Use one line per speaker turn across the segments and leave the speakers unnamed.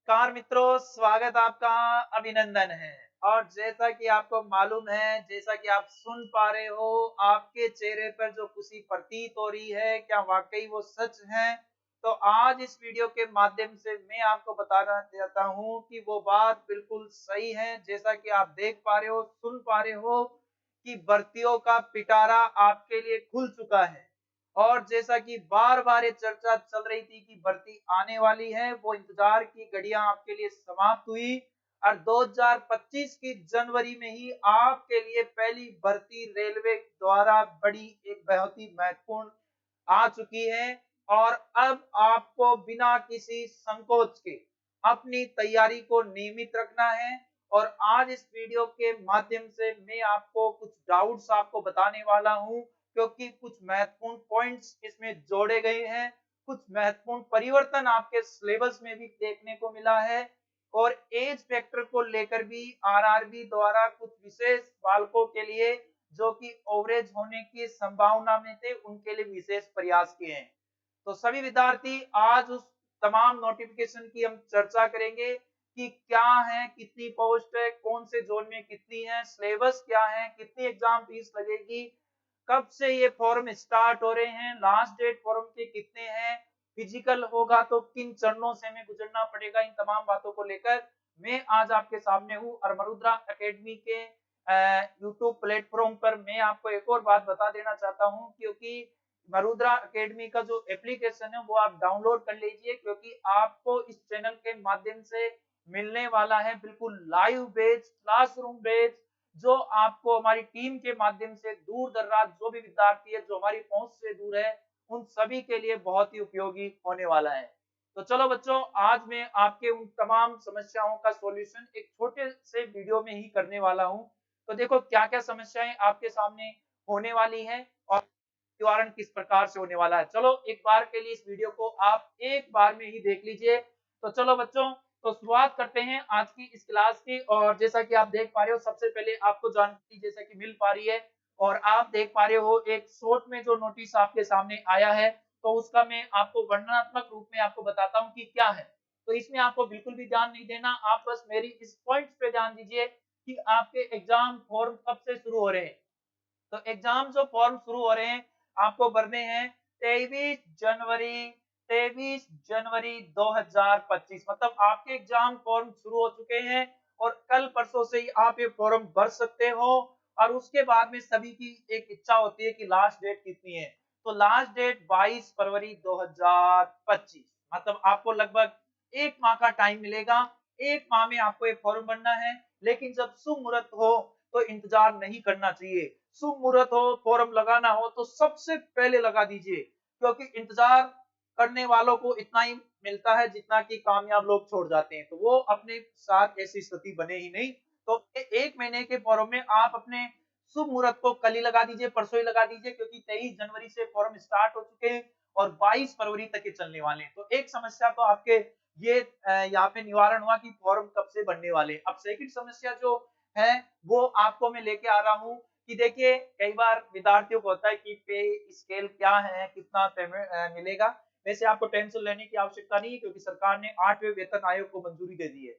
Car मित्रों, स्वागत आपका, अभिनंदन है। और जैसा कि आपको मालूम है, जैसा कि आप सुन पा रहे हो, आपके चेहरे पर जो खुशी प्रतीत हो रही है, क्या वाकई वो सच है? तो आज इस वीडियो के माध्यम से मैं आपको बताना चाहता हूँ कि वो बात बिल्कुल सही है। जैसा कि आप देख पा रहे हो, सुन पा रहे हो कि भर्तियों का पिटारा आपके लिए खुल चुका है। और जैसा कि बार-बार ये चर्चा चल रही थी कि भर्ती आने वाली है, वो इंतजार की घड़ियां आपके लिए समाप्त हुई और 2025 की जनवरी में ही आपके लिए पहली भर्ती रेलवे द्वारा बड़ी एक बहुत ही महत्वपूर्ण आ चुकी है। और अब आपको बिना किसी संकोच के अपनी तैयारी को नियमित रखना है। और आज इस वीडियो के माध्यम से मैं आपको कुछ डाउट्स आपको बताने वाला हूं, क्योंकि कुछ महत्वपूर्ण पॉइंट्स इसमें जोड़े गए हैं, कुछ महत्वपूर्ण परिवर्तन आपके सिलेबस में भी देखने को मिला है। और एज फैक्टर को लेकर भी आरआरबी द्वारा कुछ विशेष बालकों के लिए जो कि ओवरेज होने की संभावना में थे, उनके लिए विशेष प्रयास किए हैं। तो सभी विद्यार्थी आज उस तमाम नोटिफिकेशन की हम चर्चा करेंगे कि क्या है, कितनी पोस्ट है, कौन से जोन में कितनी है, सिलेबस क्या है, कितनी एग्जाम फीस लगेगी, कब से ये फॉर्म स्टार्ट हो रहे हैं, लास्ट डेट फॉर्म के कितने हैं, फिजिकल होगा तो किन चरणों से हमें गुजरना पड़ेगा, इन तमाम बातों को लेकर मैं आज आपके सामने हूँ। और मरुद्रा एकेडमी के यूट्यूब प्लेटफॉर्म पर मैं आपको एक और बात बता देना चाहता हूँ, क्योंकि मरुद्रा एकेडमी का जो एप्लीकेशन है वो आप डाउनलोड कर लीजिए, क्योंकि आपको इस चैनल के माध्यम से मिलने वाला है बिल्कुल लाइव बेस्ड, क्लासरूम बेस्ड, जो आपको हमारी टीम के माध्यम से दूर दराज जो भी विद्यार्थी है जो हमारी पहुंच से दूर है, उन सभी के लिए बहुत ही उपयोगी होने वाला है। तो चलो बच्चों, आज मैं आपके उन तमाम समस्याओं का सॉल्यूशन एक छोटे से वीडियो में ही करने वाला हूं। तो देखो क्या क्या समस्याएं आपके सामने होने वाली हैं और निवारण किस प्रकार से होने वाला है। चलो एक बार के लिए इस वीडियो को आप एक बार में ही देख लीजिए। तो चलो बच्चों, तो शुरुआत करते हैं आज की इस क्लास की। और जैसा कि आप देख पा रहे हो, सबसे पहले आपको जानकारी जैसा कि मिल पा रही है और आप देख पा रहे हो, एक शॉर्ट में जो नोटिस आपके सामने आया है, तो उसका मैं आपको वर्णनात्मक रूप में आपको बताता हूं कि क्या है। तो इसमें आपको बिल्कुल भी ध्यान नहीं देना, आप बस मेरी इस पॉइंट्स पे ध्यान दीजिए कि आपके एग्जाम फॉर्म कब से शुरू हो रहे हैं। तो एग्जाम जो फॉर्म शुरू हो रहे हैं आपको भरने हैं 23 जनवरी, 23 जनवरी 2025, मतलब आपके एग्जाम फॉर्म शुरू हो चुके हैं और कल परसों से ही आप ये फॉर्म भर सकते हो। और उसके बाद में सभी की एक इच्छा होती है कि लास्ट डेट कितनी है, तो लास्ट डेट 22 फरवरी 2025, मतलब आपको लगभग एक माह का टाइम मिलेगा। एक माह में आपको ये फॉर्म भरना है। लेकिन जब शुभ मुहूर्त हो तो इंतजार नहीं करना चाहिए। शुभ मुहूर्त हो, फॉर्म लगाना हो तो सबसे पहले लगा दीजिए, क्योंकि इंतजार करने वालों को इतना ही मिलता है जितना कि कामयाब लोग छोड़ जाते हैं। तो वो अपने साथ ऐसी स्थिति बने ही नहीं। तो एक महीने के फॉर्म में आप अपने शुभ मुहूर्त को कल ही लगा दीजिए, परसों ही लगा दीजिए, क्योंकि 23 जनवरी से फॉर्म स्टार्ट हो चुके हैं और 22 फरवरी तक के चलने वाले हैं। तो एक समस्या तो आपके ये यहाँ पे निवारण हुआ कि फॉर्म कब से बनने वाले। अब सेकंड समस्या जो है वो आपको मैं लेके आ रहा हूँ कि देखिए, कई बार विद्यार्थियों को होता है कि पे स्केल क्या है, कितना पेमेंट मिलेगा। वैसे आपको टेंशन लेने की आवश्यकता नहीं है, क्योंकि सरकार ने 8वें वेतन आयोग को मंजूरी दे दी है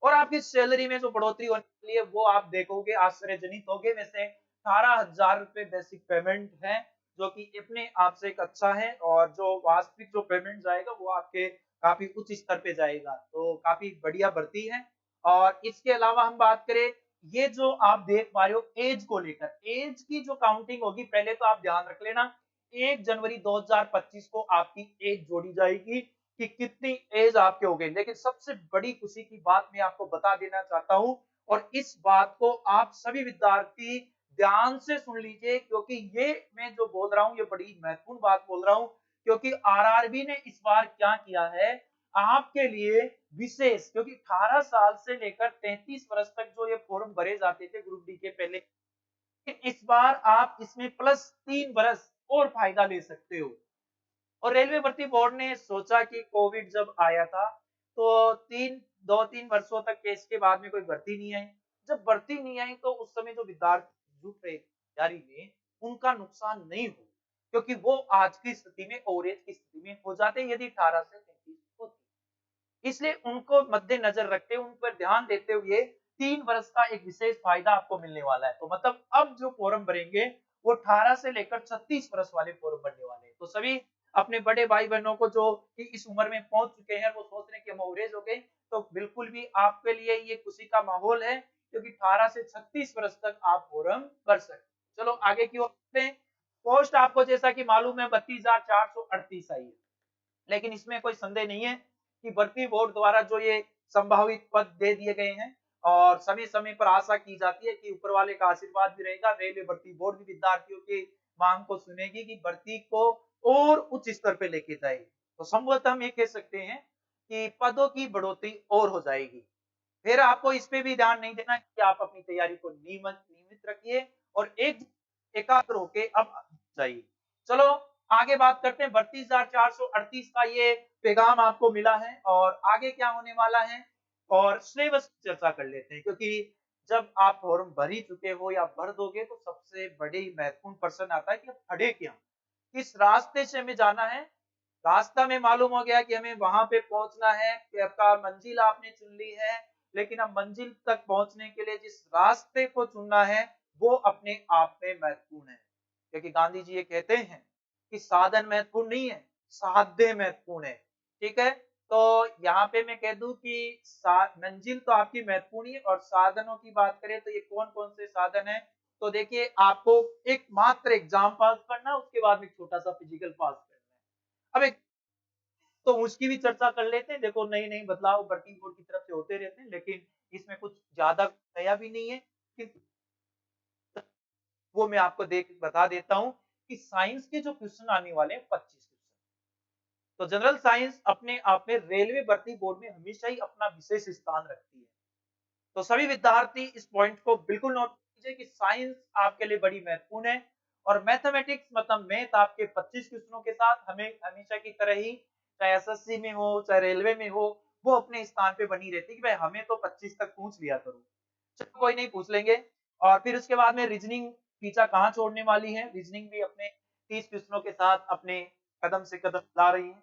और आपकी सैलरी में जो बढ़ोतरी होने वाली है वो आप देखोगे, आश्चर्यजनित होगे। वैसे 18,000 रुपए बेसिक पेमेंट है, जो कि अपने आप से एक अच्छा है, और जो वास्तविक जो पेमेंट जाएगा वो आपके काफी उच्च स्तर पे जाएगा। तो काफी बढ़िया भर्ती है। और इसके अलावा हम बात करें, ये जो आप देख पा रहे हो एज को लेकर, एज की जो काउंटिंग होगी, पहले तो आप ध्यान रख लेना, 1 जनवरी 2025 को आपकी एज जोड़ी जाएगी कि कितनी एज आपके हो गई। लेकिन सबसे बड़ी खुशी की बात मैं आपको बता देना चाहता हूं, और इस बात को आप सभी विद्यार्थी ध्यान से सुन लीजिए, क्योंकि ये मैं जो बोल रहा हूं ये बड़ी महत्वपूर्ण बात बोल रहा हूं। क्योंकि आरआरबी ने इस बार क्या किया है आपके लिए विशेष, क्योंकि 18 साल से लेकर 33 वर्ष तक जो ये फॉर्म भरे जाते थे ग्रुप डी के पहले, इस बार आप इसमें +3 वर्ष और फायदा ले सकते हो। और रेलवे भर्ती बोर्ड ने सोचा कि कोविड जब आया था तो 2-3 वर्षों तक के इसके बाद में कोई भर्ती नहीं आई। जब भर्ती नहीं आई तो उस समय जो विद्यार्थी जुट रहे तैयारी में, उनका नुकसान नहीं हो, क्योंकि वो आज की स्थिति में ओवरेज की स्थिति में हो जाते यदि 18 से 33 होती। इसलिए उनको मद्देनजर रखते हुए, उन पर ध्यान देते हुए 3 वर्ष का एक विशेष फायदा आपको मिलने वाला है। तो मतलब अब जो फॉर्म भरेंगे वो 18 से लेकर 36 वर्ष वाले फॉर्म भरने वाले हैं। तो सभी अपने बड़े भाई बहनों को जो कि इस उम्र में पहुंच चुके हैं, वो सोच रहे हैं कि हम ओवरेज हो गए, तो बिल्कुल भी आपके लिए ये खुशी का माहौल है, क्योंकि 18 से 36 वर्ष तक आप फॉर्म भर सकते। चलो आगे की ओर बढ़ते हैं। पोस्ट आपको जैसा कि मालूम है 32,438 आई है, लेकिन इसमें कोई संदेह नहीं है कि भर्ती बोर्ड द्वारा जो ये संभावित पद दे दिए गए हैं, और समय समय पर आशा की जाती है कि ऊपर वाले का आशीर्वाद भी रहेगा, रेलवे भर्ती बोर्ड भी विद्यार्थियों की मांग को सुनेगी कि भर्ती को और उच्च स्तर पे लेके जाएगी। तो संभवतः हम ये कह सकते हैं कि पदों की बढ़ोतरी और हो जाएगी। फिर आपको इस पे भी ध्यान नहीं देना कि आप अपनी तैयारी को नियमित रखिए और एकाग्र होके अब जाइए। चलो आगे बात करते हैं। 32,438 का ये पैगाम आपको मिला है, और आगे क्या होने वाला है और सिलेबस की चर्चा कर लेते हैं, क्योंकि जब आप फॉर्म भर ही चुके हो या भर दोगे तो सबसे बड़ी महत्वपूर्ण प्रश्न आता है कि खड़े क्या, किस रास्ते से हमें जाना है। रास्ता में मालूम हो गया कि हमें वहां पे पहुंचना है, कि आपका मंजिल आपने चुन ली है, लेकिन अब मंजिल तक पहुंचने के लिए जिस रास्ते को चुनना है वो अपने आप में महत्वपूर्ण है, क्योंकि गांधी जी ये कहते हैं कि साधन महत्वपूर्ण नहीं है, साध्य महत्वपूर्ण है। ठीक है, तो यहाँ पे मैं कह दूं कि मंजिल तो आपकी महत्वपूर्ण है, और साधनों की बात करें तो ये कौन कौन से साधन है। तो देखिए, आपको एक मात्र एग्जाम पास करना, उसके बाद में छोटा सा फिजिकल पास करना है। अब एक तो उसकी भी चर्चा कर लेते हैं। देखो, नई नई बदलाव भर्ती बोर्ड की तरफ से होते रहते हैं, लेकिन इसमें कुछ ज्यादा नया भी नहीं है, कि वो मैं आपको बता देता हूं कि साइंस के जो क्वेश्चन आने वाले हैं 25 क्वेश्चन। तो जनरल साइंस अपने आप में रेलवे भर्ती बोर्ड में हमेशा ही अपना विशेष स्थान रखती है। तो सभी विद्यार्थी इस पॉइंट को बिल्कुल नोट कीजिए कि साइंस आपके लिए बड़ी महत्वपूर्ण है, और मैथमेटिक्स मतलब मैथ आपके 25 क्वेश्चनों के साथ हमें हमेशा की तरह ही, चाहे एसएससी में हो चाहे रेलवे में हो, वो अपने स्थान पे बनी रहती है कि भाई हमें तो 25 तक पूछ लिया करो। चलो कोई नहीं, पूछ लेंगे। और फिर उसके बाद में रीजनिंग पीछा कहाँ छोड़ने वाली है, रीजनिंग भी अपने 30 क्वेश्चनों के साथ अपने कदम से कदम ला रही है।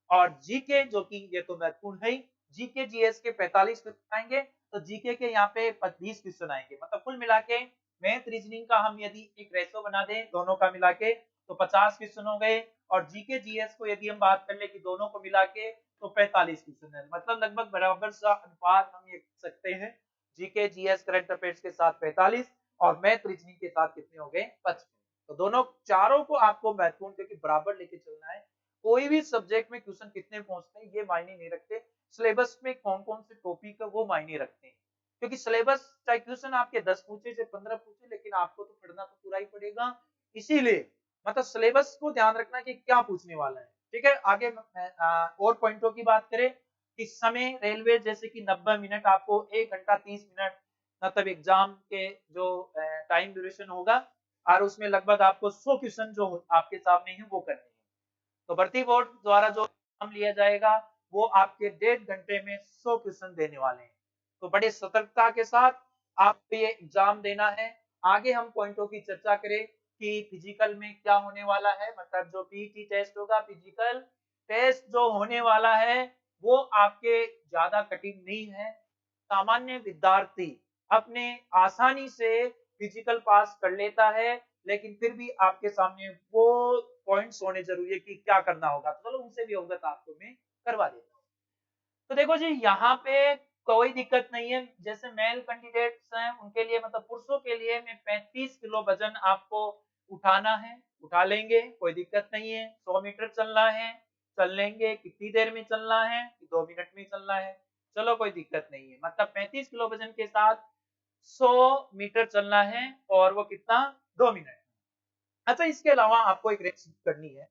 और जीके, जो कि ये तो महत्वपूर्ण है ही, जीके जीएस के 45 क्वेश्चन आएंगे, तो जीके के यहाँ पे 20 क्वेश्चन आएंगे। मतलब कुल मिला के मैथ रीजनिंग का हम यदि एक रेशो बना दें दोनों का मिला के, तो 50 क्वेश्चन हो गए, और जीके जीएस को यदि हम बात कर ले कि दोनों को मिला के, तो 45 क्वेश्चन है। मतलब लगभग बराबर सा अनुपात हम ये कह सकते हैं, जीके जीएस करंट अफेयर्स के साथ 45 और मैथ रीजनिंग के साथ कितने हो गए, 55। तो दोनों चारों को आपको महत्वपूर्ण क्योंकि बराबर लेके चलना है। कोई भी सब्जेक्ट में क्वेश्चन कितने पहुंचते हैं ये मायने नहीं रखते, सिलेबस में कौन कौन से टॉपिक है वो मायने रखते हैं। क्योंकि सिलेबस चाहे क्वेश्चन आपके 10 पूछे चाहे 15 पूछे, लेकिन आपको तो पढ़ना तो पूरा ही पड़ेगा। इसीलिए मतलब सिलेबस को ध्यान रखना कि क्या पूछने वाला है। ठीक है, आगे और पॉइंटों की बात करें। इस समय रेलवे जैसे कि 90 मिनट, आपको 1 घंटा 30 मिनट मतलब एग्जाम के जो टाइम ड्यूरेशन होगा, और उसमें लगभग आपको 100 क्वेश्चन जो आपके सामने है वो करने हैं। तो भर्ती बोर्ड द्वारा जो एग्जाम लिया जाएगा वो आपके 1.5 घंटे में 100 क्वेश्चन देने वाले हैं। तो बड़े सतर्कता के साथ आपको ये एग्जाम देना है। आगे हम पॉइंटों की चर्चा करें कि फिजिकल में क्या होने वाला है, मतलब जो पीटी टेस्ट होगा, फिजिकल टेस्ट जो होने वाला है वो आपके ज्यादा कठिन नहीं है। सामान्य विद्यार्थी अपने आसानी से फिजिकल पास कर लेता है, लेकिन फिर भी आपके सामने वो पॉइंट्स होने जरूरी है कि क्या करना होगा। तो चलो उनसे भी अवगत आपको मैं करवा देता हूँ। तो देखो जी, यहाँ पे कोई दिक्कत नहीं है। जैसे मेल कैंडिडेट्स हैं उनके लिए, मतलब पुरुषों के लिए में 35 किलो वजन आपको उठाना है, उठा लेंगे, कोई दिक्कत नहीं है। 100 मीटर चलना है, चल लेंगे। कितनी देर में चलना है, 2 मिनट में चलना है, चलो कोई दिक्कत नहीं है। मतलब 35 किलो वजन के साथ 100 मीटर चलना है, और वो कितना, 2 मिनट। अच्छा, इसके अलावा आपको एक रेस करनी है,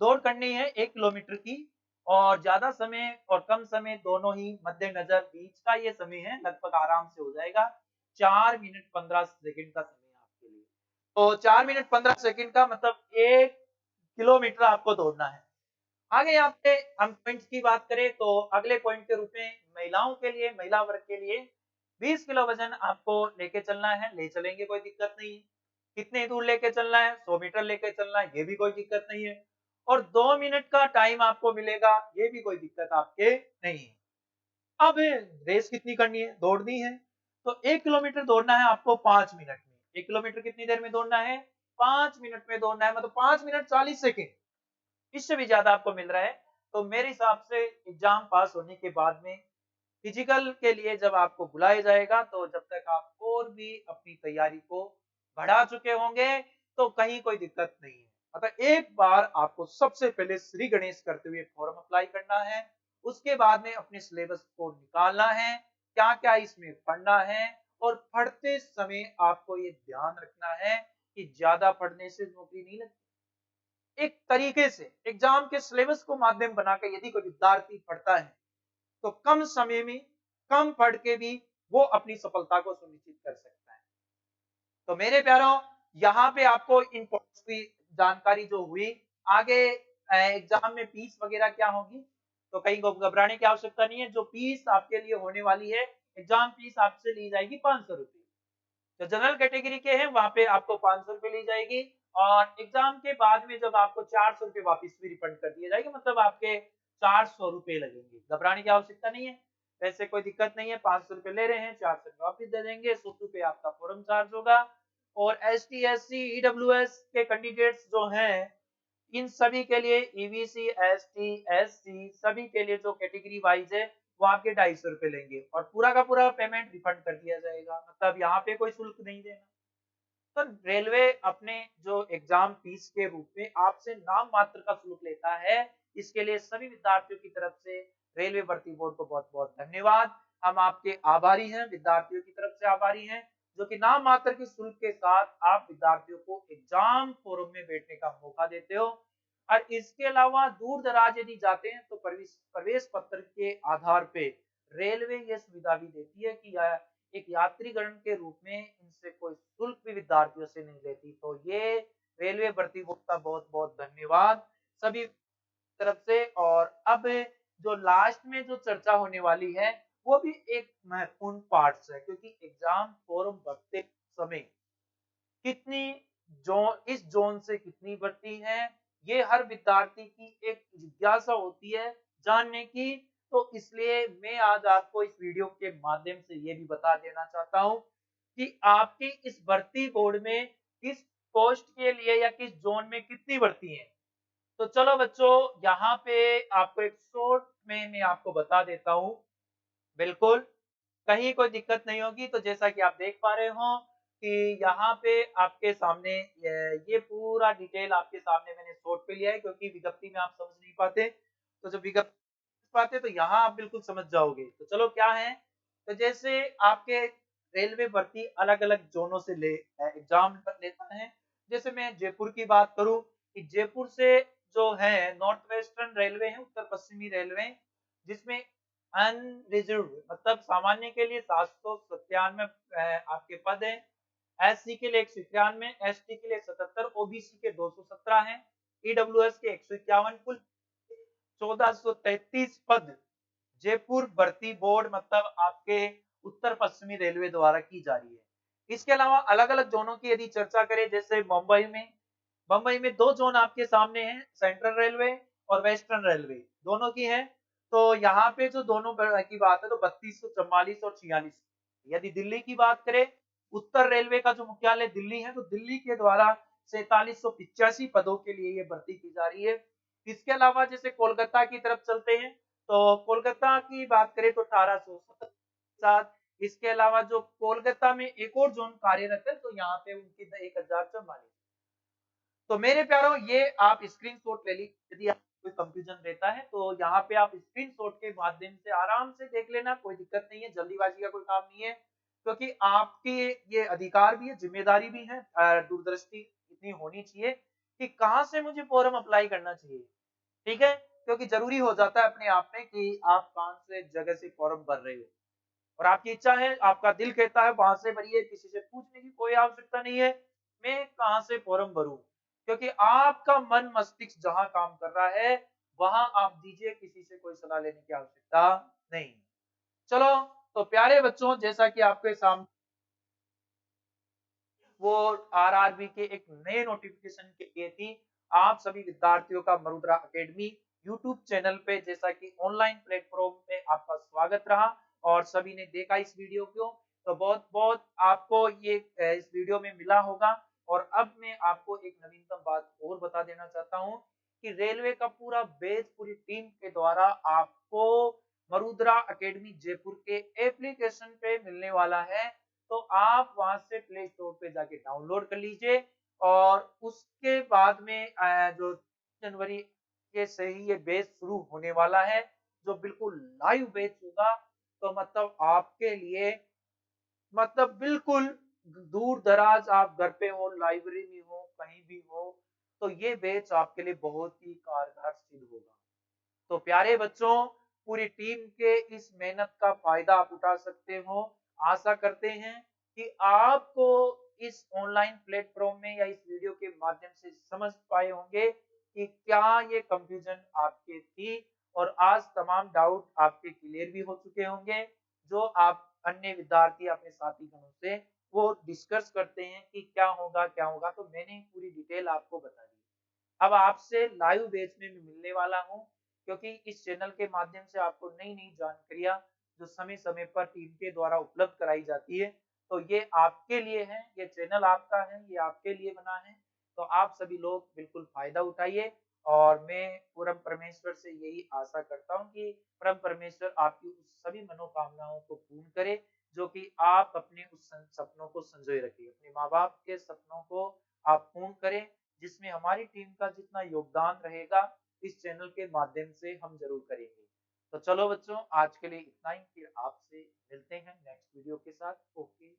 दौड़ करनी है 1 किलोमीटर की, और ज्यादा समय और कम समय दोनों ही मद्देनजर बीच का ये समय है, लगभग आराम से हो जाएगा। 4 मिनट 15 सेकंड का समय आपके लिए। तो 4 मिनट 15 सेकंड का मतलब 1 किलोमीटर आपको दौड़ना है। आगे यहाँ पे हम पॉइंट की बात करें तो अगले पॉइंट के रूप में महिलाओं के लिए, महिला वर्ग के लिए 20 किलो वजन आपको लेके चलना है, ले चलेंगे, कोई दिक्कत नहीं है। कितने दूर लेके चलना है, 100 मीटर लेके चलना है, ये भी कोई दिक्कत नहीं है। और 2 मिनट का टाइम आपको मिलेगा, ये भी कोई दिक्कत आपके नहीं है। अब रेस कितनी करनी है, दौड़नी है, तो 1 किलोमीटर दौड़ना है आपको 5 मिनट में। 1 किलोमीटर कितनी देर में दौड़ना है, 5 मिनट में दौड़ना है, मतलब 5 मिनट 40 सेकेंड, इससे भी ज्यादा आपको मिल रहा है। तो मेरे हिसाब से एग्जाम पास होने के बाद में फिजिकल के लिए जब आपको बुलाया जाएगा, तो जब तक आप और भी अपनी तैयारी को बढ़ा चुके होंगे तो कहीं कोई दिक्कत नहीं है। अतः एक बार आपको सबसे पहले श्री गणेश करते हुए फॉर्म अप्लाई करना है, उसके बाद में अपने सिलेबस को निकालना है, क्या क्या इसमें पढ़ना है, और पढ़ते समय आपको ये ध्यान रखना है कि ज्यादा पढ़ने से नौकरी नहीं लगती। एक तरीके से एग्जाम के सिलेबस को माध्यम बनाकर यदि कोई विद्यार्थी पढ़ता है तो कम समय में कम पढ़ के भी वो अपनी सफलता को सुनिश्चित कर सकता है। तो मेरे प्यारों, यहाँ पे आपको इन पॉइंट्स की जानकारी जो हुई, आगे एग्जाम में फीस वगैरह क्या होगी तो कहीं घबराने की आवश्यकता नहीं है। जो फीस आपके लिए होने वाली है, एग्जाम फीस आपसे ली जाएगी 500 रुपये। जो जनरल कैटेगरी के हैं वहां पे आपको 500 रुपये ली जाएगी, और एग्जाम के बाद में जब आपको 400 रुपये वापिस भी रिफंड कर दिए जाएंगे, मतलब आपके 400 रुपये लगेंगे। घबराने की आवश्यकता नहीं है, वैसे कोई दिक्कत नहीं है। 500 रुपये ले रहे हैं, 400 रुपये वापिस दे देंगे, 100 रुपये आपका फॉर्म चार्ज होगा। और ST SC EWS के कैंडिडेट्स जो हैं, इन सभी के लिए EBC ST SC सभी के लिए जो कैटेगरी वाइज है वो आपके 250 रुपये लेंगे, और पूरा का पूरा पेमेंट रिफंड कर दिया जाएगा, मतलब यहाँ पे कोई शुल्क नहीं देना। तो रेलवे अपने जो एग्जाम फीस के रूप में आपसे नाम मात्र का शुल्क लेता है, इसके लिए सभी विद्यार्थियों की तरफ से रेलवे भर्ती बोर्ड को बहुत बहुत धन्यवाद। हम आपके आभारी हैं, विद्यार्थियों की तरफ से आभारी हैं, जो कि नाम मात्र के शुल्क के साथ आप विद्यार्थियों को एग्जाम फोरम में बैठने का मौका देते हो। और इसके अलावा दूर दराज यदि जाते हैं तो प्रवेश पत्र के आधार पे रेलवे ये सुविधा भी देती है कि एक यात्रीगण के रूप में इनसे कोई शुल्क भी विद्यार्थियों से नहीं लेती। तो ये रेलवे भर्ती बोर्ड का बहुत बहुत धन्यवाद सभी तरफ से। और अब जो लास्ट में जो चर्चा होने वाली है वो भी एक महत्वपूर्ण पार्ट है, क्योंकि एग्जाम फॉर्म भरते समय कितनी जोन, इस जोन से कितनी भर्ती है, ये हर विद्यार्थी की एक जिज्ञासा होती है जानने की। तो इसलिए मैं आज आपको इस वीडियो के माध्यम से ये भी बता देना चाहता हूं कि आपकी इस भर्ती बोर्ड में किस पोस्ट के लिए या किस जोन में कितनी भर्ती है। तो चलो बच्चों, यहाँ पे आपको एक शॉर्ट में मैं आपको बता देता हूं, बिल्कुल कहीं कोई दिक्कत नहीं होगी। तो जैसा कि आप देख पा रहे हो कि यहाँ पे आपके सामने ये पूरा डिटेल आपके सामने मैंने शॉर्ट पे लिया है, क्योंकि विज्ञप्ति में आप समझ नहीं पाते, तो जब विज्ञप्ति पाते तो यहाँ आप बिल्कुल समझ जाओगे। तो चलो क्या है, तो जैसे आपके रेलवे भर्ती अलग अलग जोनों से ले एग्जाम लेता है। जैसे मैं जयपुर की बात करूं कि जयपुर से जो है नॉर्थ वेस्टर्न रेलवे है, उत्तर पश्चिमी रेलवे, जिसमें अनरिजर्व मतलब सामान्य के लिए 797 आपके पद है, SC के लिए 191, ST के लिए 77, OBC के 217 हैं, EWS के 151, कुल 1433 पद जयपुर भर्ती बोर्ड मतलब आपके उत्तर पश्चिमी रेलवे द्वारा की जा रही है। इसके अलावा अलग अलग जोनों की यदि चर्चा करें, जैसे मुंबई में 2 जोन आपके सामने हैं, सेंट्रल रेलवे और वेस्टर्न रेलवे दोनों की है। तो यहाँ पे जो दोनों की बात है तो 3244 और 46। यदि दिल्ली की बात करें, उत्तर रेलवे का जो मुख्यालय दिल्ली है, तो दिल्ली के द्वारा 4785 पदों के लिए ये भर्ती की जा रही है। इसके अलावा जैसे कोलकाता की तरफ चलते हैं, तो कोलकाता की बात करें तो 1807। इसके अलावा जो कोलकाता में एक और जोन कार्यरत है, तो यहाँ पे उनकी 1044। तो मेरे प्यारो, ये आप स्क्रीनशॉट ले ली, यदि आप कोई कंफ्यूजन रहता है तो यहाँ पे आप स्क्रीनशॉट के माध्यम से आराम से देख लेना, कोई दिक्कत नहीं है, जल्दीबाजी का कोई काम नहीं है, क्योंकि आपकी ये अधिकार भी है, जिम्मेदारी भी है, दूरदृष्टि इतनी होनी चाहिए कि कहाँ से मुझे फॉर्म अप्लाई करना चाहिए। ठीक है, क्योंकि जरूरी हो जाता है अपने आप में कि आप कौन से जगह से फॉर्म भर रहे हो, और आपकी इच्छा है, आपका दिल कहता है वहां से भरिए, किसी से पूछने की कोई आवश्यकता नहीं है मैं कहां से फॉर्म भरूं, क्योंकि आपका मन मस्तिष्क जहां काम कर रहा है वहां आप दीजिए, किसी से कोई सलाह लेने की आवश्यकता नहीं। चलो, तो प्यारे बच्चों, जैसा कि आपके सामने वो RRB के एक नए नोटिफिकेशन के लिए थी, आप सभी विद्यार्थियों का मरुद्रा एकेडमी यूट्यूब चैनल पे, जैसा कि ऑनलाइन प्लेटफॉर्म पे आपका स्वागत रहा और सभी ने देखा इस वीडियो को, तो बहुत बहुत आपको ये इस वीडियो में मिला होगा। और अब मैं आपको एक नवीनतम बात और बता देना चाहता हूँ कि रेलवे का पूरा बैच पूरी टीम के द्वारा आपको मरुद्रा एकेडमी जयपुर के एप्लीकेशन पे मिलने वाला है। तो आप वहां से प्ले स्टोर पे जाके डाउनलोड कर लीजिए और उसके बाद में जो जनवरी के से ही ये बैच शुरू होने वाला है, जो बिल्कुल लाइव बैच होगा। तो मतलब आपके लिए, मतलब बिल्कुल दूर दराज आप घर पे हो, लाइब्रेरी में हो, कहीं भी हो, तो ये बैच आपके लिए बहुत ही कारगर सिद्ध होगा। तो प्यारे बच्चों, पूरी टीम के इस मेहनत का फायदा आप उठा सकते हो। आशा करते हैं कि आपको इस ऑनलाइन प्लेटफॉर्म में या इस वीडियो के माध्यम से समझ पाए होंगे कि क्या ये कंफ्यूजन आपके थी, और आज तमाम डाउट आपके क्लियर भी हो चुके होंगे। जो आप अन्य विद्यार्थी अपने साथी गणों से वो डिस्कस करते हैं कि क्या होगा क्या होगा, तो मैंने पूरी डिटेल आपको बता दी। अब आपसे लाइव बैच में मिलने वाला हूं, क्योंकि इस चैनल के माध्यम से आपको नई नई जानकारियां जो समय समय पर टीम के द्वारा उपलब्ध कराई जाती है, तो ये आपके लिए है, ये चैनल आपका है, ये आपके लिए बना है। तो आप सभी लोग बिल्कुल फायदा उठाइए। और मैं परम परमेश्वर से यही आशा करता हूँ कि परम परमेश्वर आपकी उस सभी मनोकामनाओं को पूर्ण करे, जो कि आप अपने उस सपनों को संजोए रखिए, अपने माँ बाप के सपनों को आप पूर्ण करें, जिसमें हमारी टीम का जितना योगदान रहेगा इस चैनल के माध्यम से हम जरूर करेंगे। तो चलो बच्चों, आज के लिए इतना ही, फिर आपसे मिलते हैं नेक्स्ट वीडियो के साथ। ओके।